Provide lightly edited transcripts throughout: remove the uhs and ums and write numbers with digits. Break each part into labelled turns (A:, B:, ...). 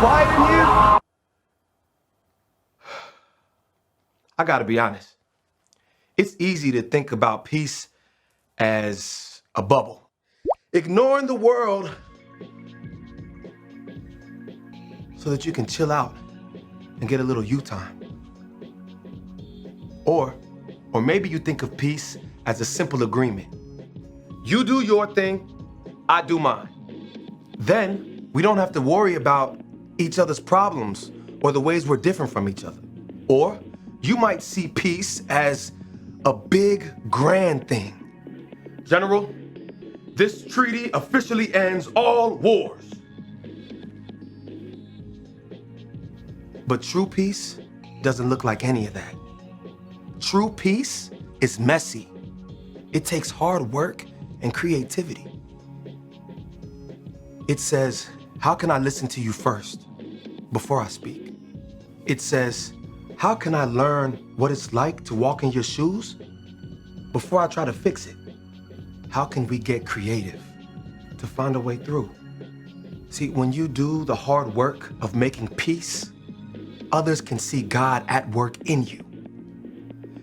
A: quiet in here? I gotta be honest. It's easy to think about peace as a bubble. Ignoring the world so that you can chill out and get a little you time. Or maybe you think of peace as a simple agreement. You do your thing, I do mine. Then we don't have to worry about each other's problems or the ways we're different from each other. Or you might see peace as a big, grand thing. General, this treaty officially ends all wars. But true peace doesn't look like any of that. True peace is messy. It takes hard work and creativity. It says, how can I listen to you first before I speak? It says, how can I learn what it's like to walk in your shoes before I try to fix it? How can we get creative to find a way through? See, when you do the hard work of making peace, others can see God at work in you.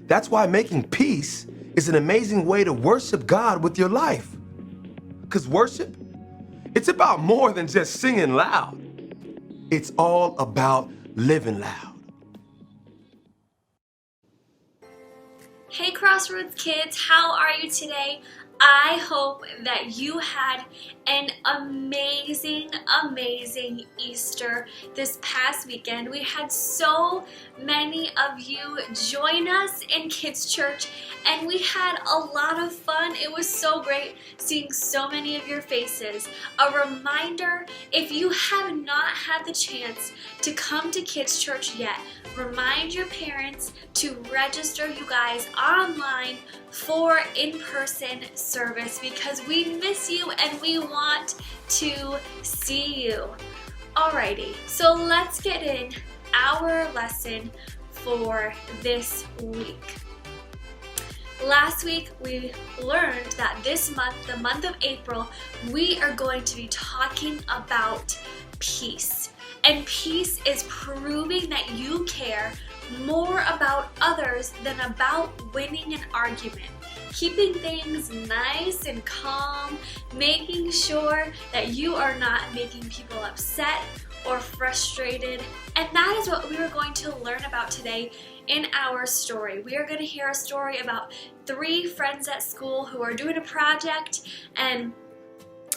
A: That's why making peace is an amazing way to worship God with your life. Because worship, it's about more than just singing loud. It's all about living loud.
B: Hey Crossroads kids, how are you today? I hope that you had an amazing Easter this past weekend. We had so many of you join us in Kids Church and we had a lot of fun. It was so great seeing so many of your faces. A reminder, if you have not had the chance to come to Kids Church yet, remind your parents to register you guys online for in-person service because we miss you and we want to see you. Alrighty, so let's get in our lesson for this week. Last week we learned that this month, the month of April, we are going to be talking about peace. And peace is proving that you care more about others than about winning an argument. Keeping things nice and calm, making sure that you are not making people upset or frustrated. And that is what we are going to learn about today in our story. We are going to hear a story about 3 friends at school who are doing a project and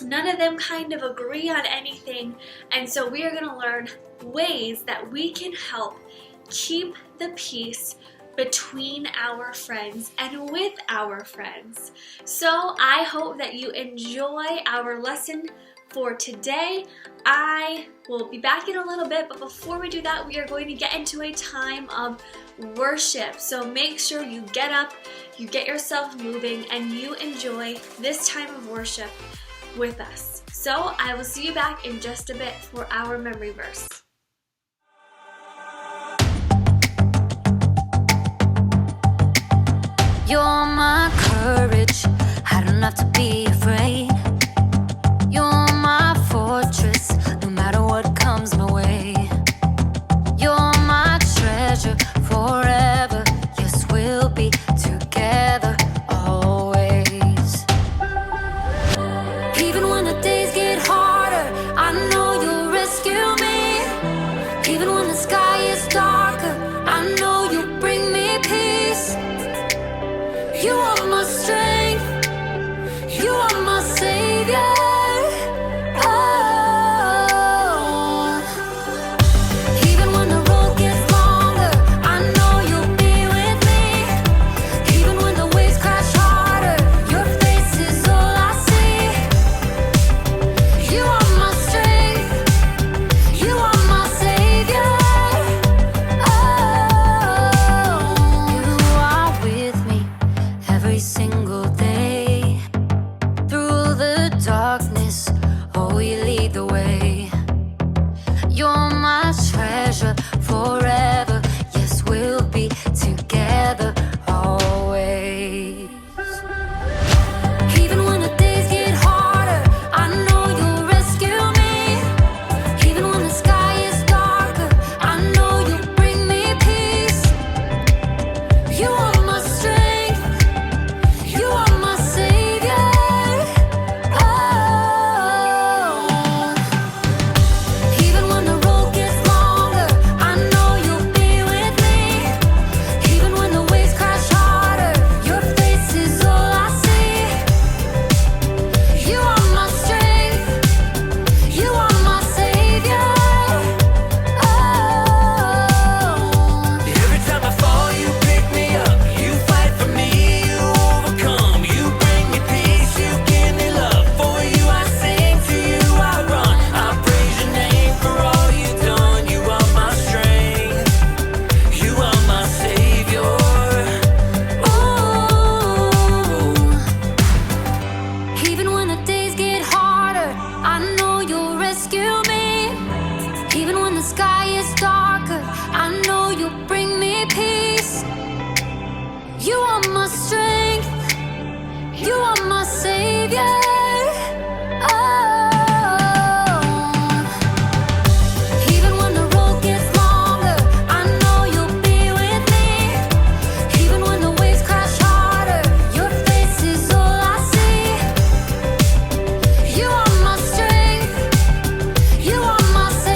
B: none of them kind of agree on anything, and so we are going to learn ways that we can help keep the peace between our friends and with our friends. So I hope that you enjoy our lesson for today. I will be back in a little bit, but before we do that, we are going to get into a time of worship. So make sure you get up, you get yourself moving, and you enjoy this time of worship with us. So I will see you back in just a bit for our memory verse.
C: You're my courage, I don't have to be afraid. You're my fortress, no matter what comes my way. You're my treasure forever, yes, we'll be together always. Even when the days get harder, I know you'll rescue me. Even when the sky is darker, I know you'll bring me peace. You are my strength, you are the sky is darker, I know you'll bring me peace. You are my strength, you are my savior. Oh, even when the road gets longer, I know you'll be with me. Even when the waves crash harder, your face is all I see. You are my strength, you are my savior.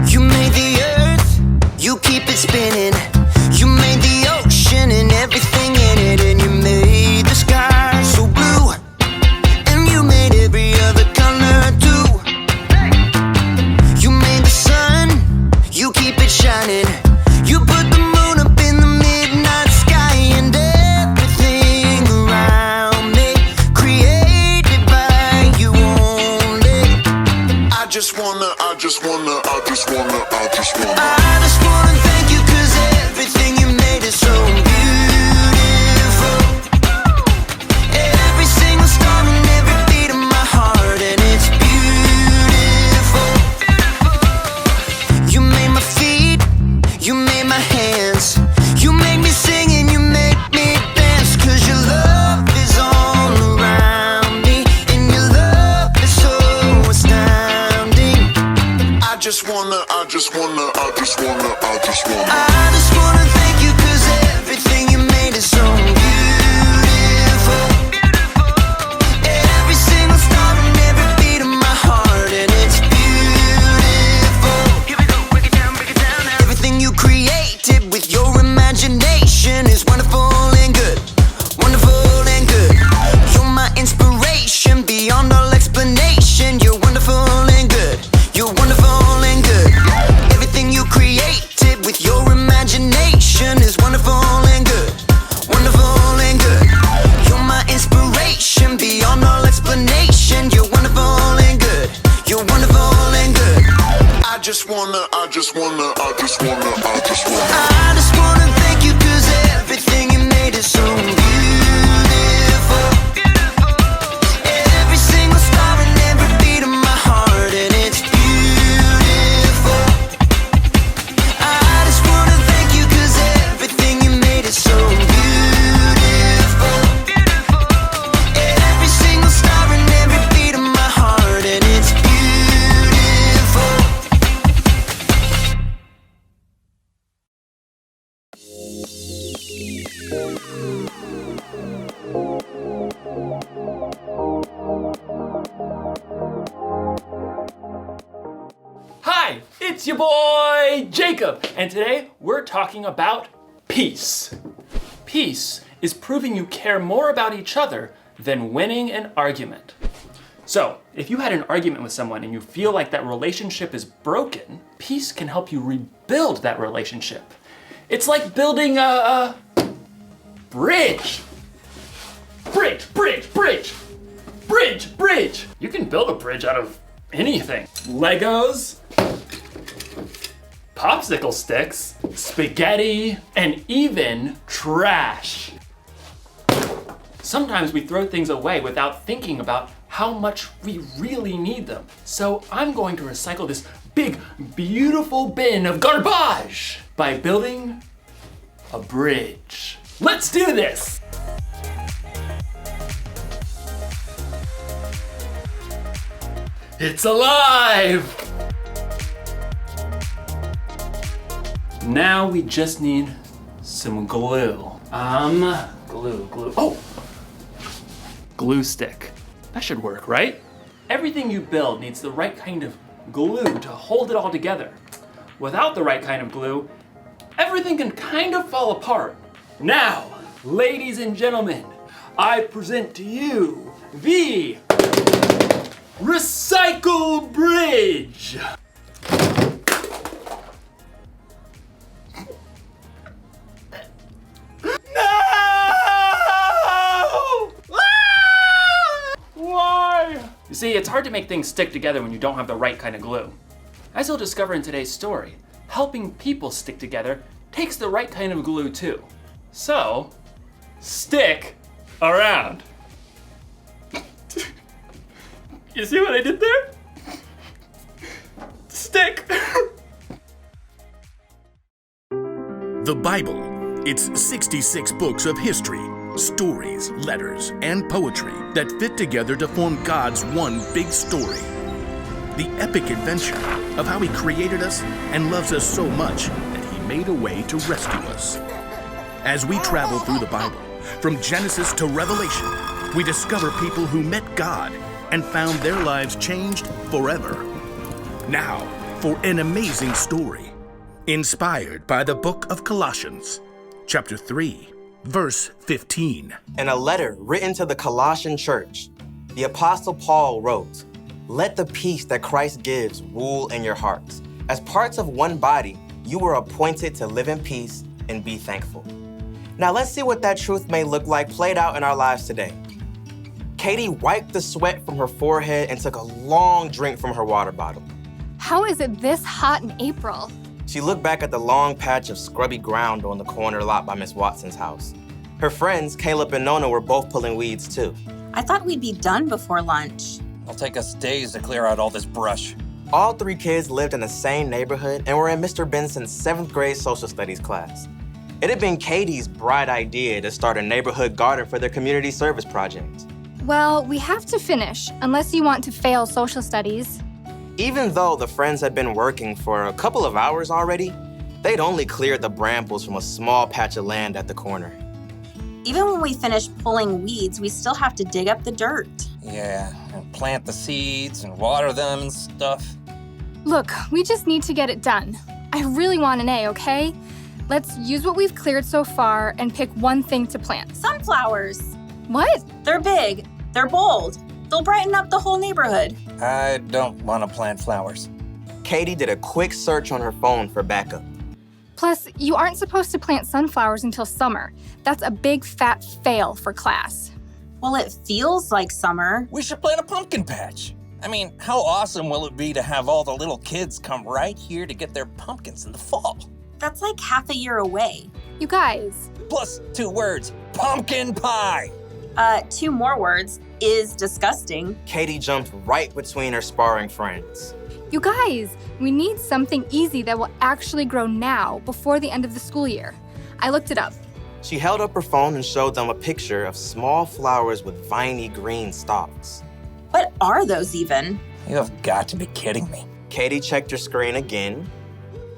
D: You made the earth, you keep it spinning. You made the ocean and everything in it. And you made the sky so blue. And you made every other color too. You made the sun, you keep it shining. You put the moon up in the midnight sky. And everything around me created by you only. I just wanna thank you, 'cause everything you made is so beautiful. Every single star and every beat of my heart, and it's beautiful. You made my feet, you made my hands. You made me sing and you made me dance, 'cause your love is all around me, and your love is so astounding. I just wanna thank you, 'cause everything you made is so beautiful. Every single star and every beat of my heart, and it's beautiful. Here we go, break it down now. Everything you created with your imagination is wonderful and good. Wonderful and good. You're my inspiration beyond all explanation. You're wonderful and good. You're wonderful and good. Everything you created with your imagination is wonderful and good. Wonderful and good. You're my inspiration beyond all explanation. You're wonderful and good. You're wonderful and good. I just wanna thank you, 'cause everything you made is so beautiful. Every single star and every beat of my heart, and it's beautiful. I just wanna thank you, 'cause everything you made is so beautiful. Every single star and every beat of my heart, and it's beautiful.
E: Hi, it's your boy Jacob, and today we're talking about peace. Peace is proving you care more about each other than winning an argument. So, if you had an argument with someone and you feel like that relationship is broken, peace can help you rebuild that relationship. It's like building a bridge. Bridge. You can build a bridge out of anything. Legos, popsicle sticks, spaghetti, and even trash. Sometimes we throw things away without thinking about how much we really need them. So I'm going to recycle this big, beautiful bin of garbage by building a bridge. Let's do this! It's alive! Now we just need some glue. Glue. Oh! Glue stick. That should work, right? Everything you build needs the right kind of glue to hold it all together. Without the right kind of glue, everything can kind of fall apart. Now, ladies and gentlemen, I present to you the Recycle Bridge. See, it's hard to make things stick together when you don't have the right kind of glue. As you'll discover in today's story, helping people stick together takes the right kind of glue too. So, stick around. You see what I did there? Stick.
F: The Bible. It's 66 books of history, stories, letters, and poetry that fit together to form God's one big story. The epic adventure of how He created us and loves us so much that He made a way to rescue us. As we travel through the Bible, from Genesis to Revelation, we discover people who met God and found their lives changed forever. Now, for an amazing story, inspired by the book of Colossians, chapter 3, verse 15.
G: In a letter written to the Colossian church, the Apostle Paul wrote, "Let the peace that Christ gives rule in your hearts. As parts of one body, you were appointed to live in peace and be thankful." Now let's see what that truth may look like played out in our lives today. Katie wiped the sweat from her forehead and took a long drink from her water bottle.
H: How is it this hot in April?
G: She looked back at the long patch of scrubby ground on the corner lot by Miss Watson's house. Her friends, Caleb and Nona, were both pulling weeds too.
I: I thought we'd be done before lunch.
J: It'll take us days to clear out all this brush.
G: All three kids lived in the same neighborhood and were in Mr. Benson's 7th grade social studies class. It had been Katie's bright idea to start a neighborhood garden for their community service project.
H: Well, we have to finish, unless you want to fail social studies.
G: Even though the friends had been working for a couple of hours already, they'd only cleared the brambles from a small patch of land at the corner.
I: Even when we finish pulling weeds, we still have to dig up the dirt.
J: Yeah, and plant the seeds and water them and stuff.
H: Look, we just need to get it done. I really want an A, okay? Let's use what we've cleared so far and pick one thing to plant.
I: Sunflowers.
H: What?
I: They're big. They're bold. They'll brighten up the whole neighborhood.
J: I don't want to plant flowers.
G: Katie did a quick search on her phone for backup.
H: Plus, you aren't supposed to plant sunflowers until summer. That's a big fat fail for class.
I: Well, it feels like summer.
J: We should plant a pumpkin patch. I mean, how awesome will it be to have all the little kids come right here to get their pumpkins in the fall?
I: That's like half a year away.
H: You guys.
J: Plus 2 words, pumpkin pie.
I: 2 more words, is disgusting.
G: Katie jumped right between her sparring friends.
H: You guys, we need something easy that will actually grow now before the end of the school year. I looked it up.
G: She held up her phone and showed them a picture of small flowers with viney green stalks.
I: What are those even?
J: You have got to be kidding me.
G: Katie checked her screen again.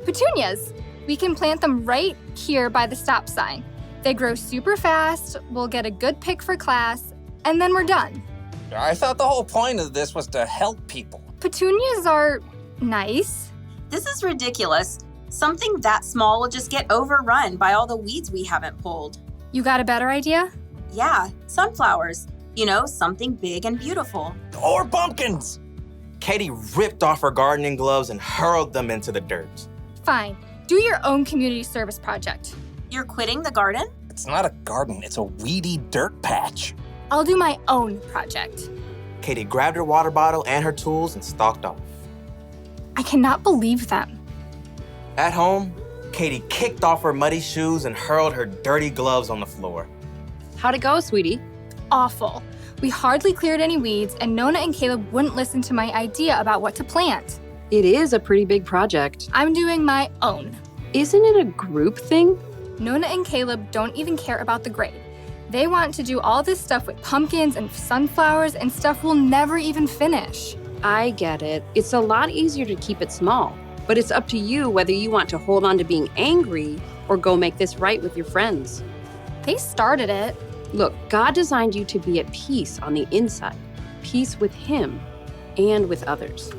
H: Petunias. We can plant them right here by the stop sign. They grow super fast, we'll get a good pick for class, and then we're done.
J: I thought the whole point of this was to help people.
H: Petunias are nice.
I: This is ridiculous. Something that small will just get overrun by all the weeds we haven't pulled.
H: You got a better idea?
I: Yeah, sunflowers. You know, something big and beautiful.
J: Or pumpkins.
G: Katie ripped off her gardening gloves and hurled them into the dirt.
H: Fine. Do your own community service project.
I: You're quitting the garden?
J: It's not a garden, it's a weedy dirt patch.
H: I'll do my own project.
G: Katie grabbed her water bottle and her tools and stalked off.
H: I cannot believe them.
G: At home, Katie kicked off her muddy shoes and hurled her dirty gloves on the floor.
K: How'd it go, sweetie?
H: Awful. We hardly cleared any weeds, and Nona and Caleb wouldn't listen to my idea about what to plant.
K: It is a pretty big project.
H: I'm doing my own.
K: Isn't it a group thing?
H: Nona and Caleb don't even care about the grade. They want to do all this stuff with pumpkins and sunflowers and stuff we'll never even finish.
K: I get it. It's a lot easier to keep it small, but it's up to you whether you want to hold on to being angry or go make this right with your friends.
H: They started it.
K: Look, God designed you to be at peace on the inside, peace with Him and with others.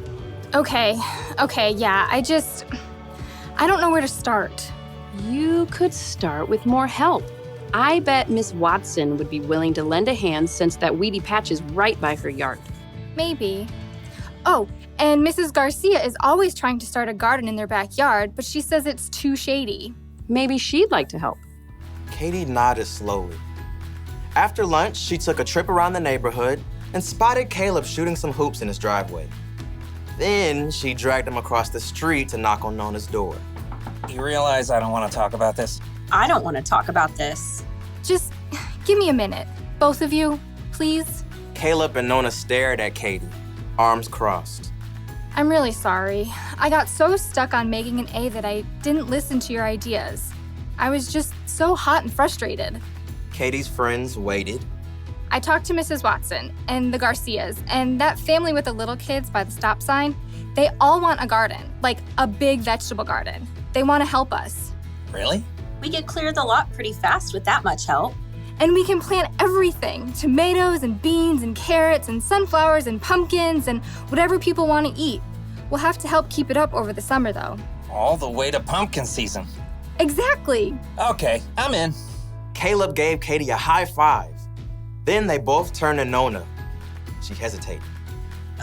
H: Okay, yeah, I don't know where to start.
K: You could start with more help. I bet Miss Watson would be willing to lend a hand since that weedy patch is right by her yard.
H: Maybe. Oh, and Mrs. Garcia is always trying to start a garden in their backyard, but she says it's too shady.
K: Maybe she'd like to help.
G: Katie nodded slowly. After lunch, she took a trip around the neighborhood, and spotted Caleb shooting some hoops in his driveway. Then she dragged him across the street to knock on Nona's door.
J: You realize I don't want to talk about this?
I: I don't want to talk about this.
H: Just give me a minute. Both of you, please.
G: Caleb and Nona stared at Katie, arms crossed.
H: I'm really sorry. I got so stuck on making an A that I didn't listen to your ideas. I was just so hot and frustrated.
G: Katie's friends waited.
H: I talked to Mrs. Watson and the Garcias and that family with the little kids by the stop sign. They all want a garden, like a big vegetable garden. They want to help us.
J: Really?
I: We could clear the lot pretty fast with that much help.
H: And we can plant everything, tomatoes and beans and carrots and sunflowers and pumpkins and whatever people want to eat. We'll have to help keep it up over the summer though.
J: All the way to pumpkin season.
H: Exactly.
J: Okay, I'm in.
G: Caleb gave Katie a high five. Then they both turned to Nona. She hesitated.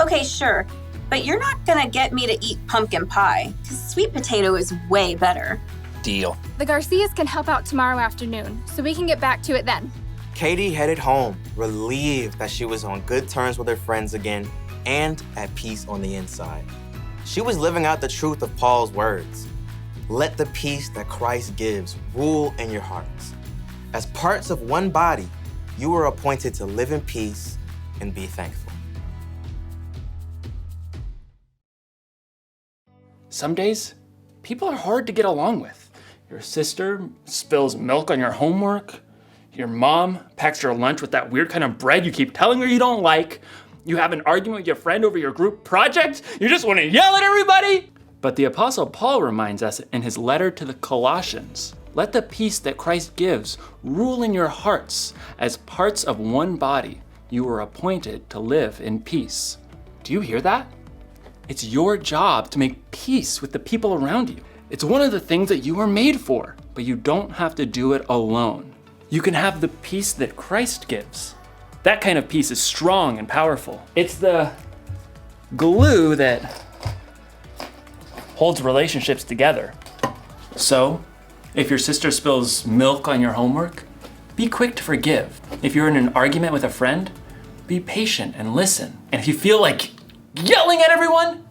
I: Okay, sure. But you're not gonna get me to eat pumpkin pie, because sweet potato is way better.
J: Deal.
H: The Garcias can help out tomorrow afternoon, so we can get back to it then.
G: Katie headed home, relieved that she was on good terms with her friends again and at peace on the inside. She was living out the truth of Paul's words. Let the peace that Christ gives rule in your hearts. As parts of one body, you were appointed to live in peace and be thankful.
E: Some days, people are hard to get along with. Your sister spills milk on your homework. Your mom packs your lunch with that weird kind of bread you keep telling her you don't like. You have an argument with your friend over your group project. You just want to yell at everybody. But the Apostle Paul reminds us in his letter to the Colossians, let the peace that Christ gives rule in your hearts. As parts of one body, you were appointed to live in peace. Do you hear that? It's your job to make peace with the people around you. It's one of the things that you were made for, but you don't have to do it alone. You can have the peace that Christ gives. That kind of peace is strong and powerful. It's the glue that holds relationships together. So, if your sister spills milk on your homework, be quick to forgive. If you're in an argument with a friend, be patient and listen. And if you feel like yelling at everyone,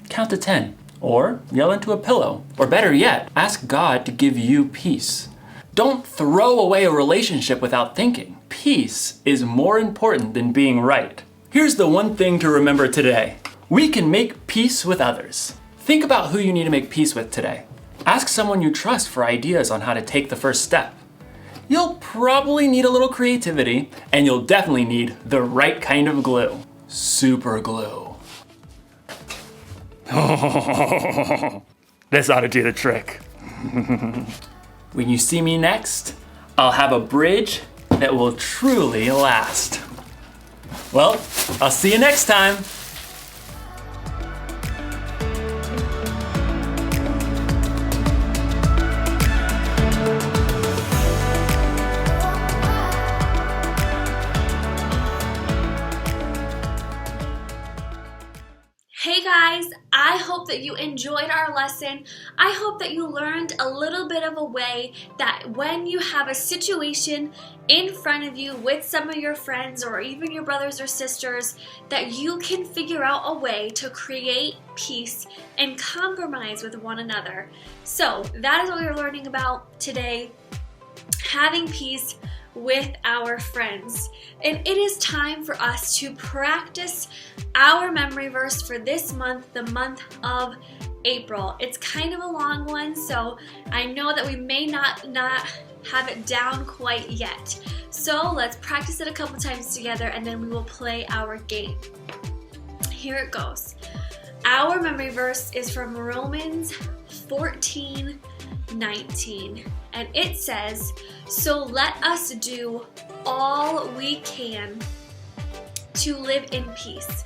E: count to 10, or yell into a pillow, or better yet, ask God to give you peace. Don't throw away a relationship without thinking. Peace is more important than being right. Here's the one thing to remember today. We can make peace with others. Think about who you need to make peace with today. Ask someone you trust for ideas on how to take the first step. You'll probably need a little creativity, and you'll definitely need the right kind of glue. Super glue. This ought to do the trick. When you see me next, I'll have a bridge that will truly last. Well, I'll see you next time.
B: Hey guys, I hope that you enjoyed our lesson. I hope that you learned a little bit of a way that when you have a situation in front of you with some of your friends or even your brothers or sisters, that you can figure out a way to create peace and compromise with one another. So that is what we're learning about today, having peace with our friends. And it is time for us to practice our memory verse for this month, the month of April. It's kind of a long one, so I know that we may not have it down quite yet. So let's practice it a couple times together and then we will play our game. Here it goes. Our memory verse is from Romans 14:19, and it says, "So let us do all we can to live in peace,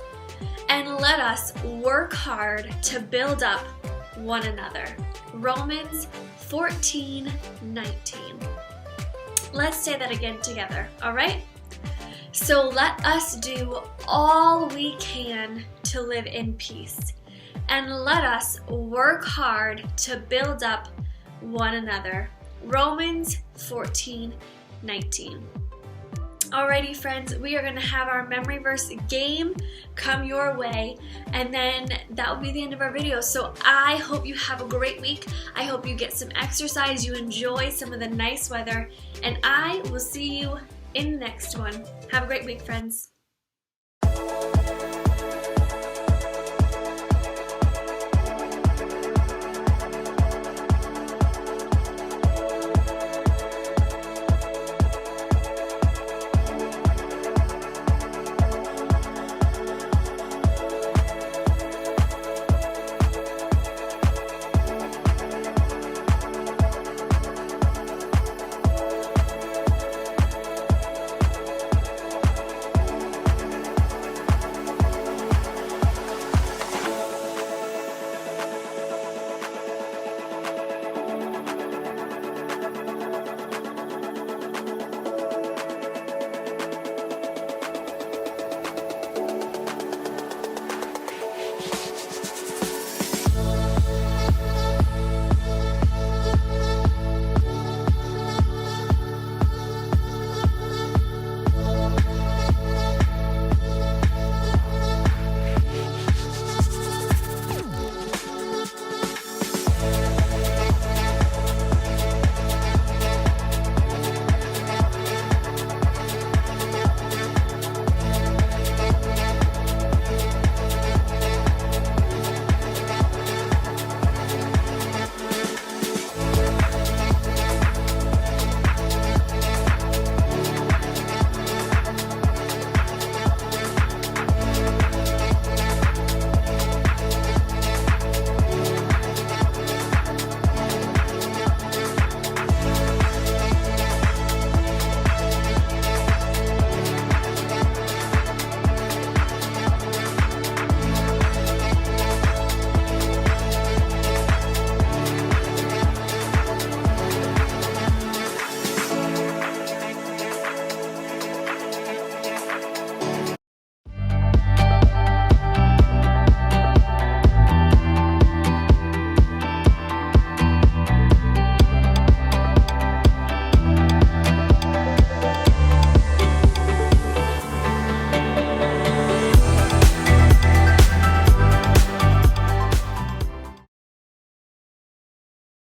B: and let us work hard to build up one another." Romans 14:19. Let's say that again together, all right? So let us do all we can to live in peace, and let us work hard to build up one another. Romans 14:19. Alrighty friends, we are going to have our memory verse game come your way, and then that will be the end of our video. So I hope you have a great week. I hope you get some exercise, you enjoy some of the nice weather, and I will see you in the next one. Have a great week, friends.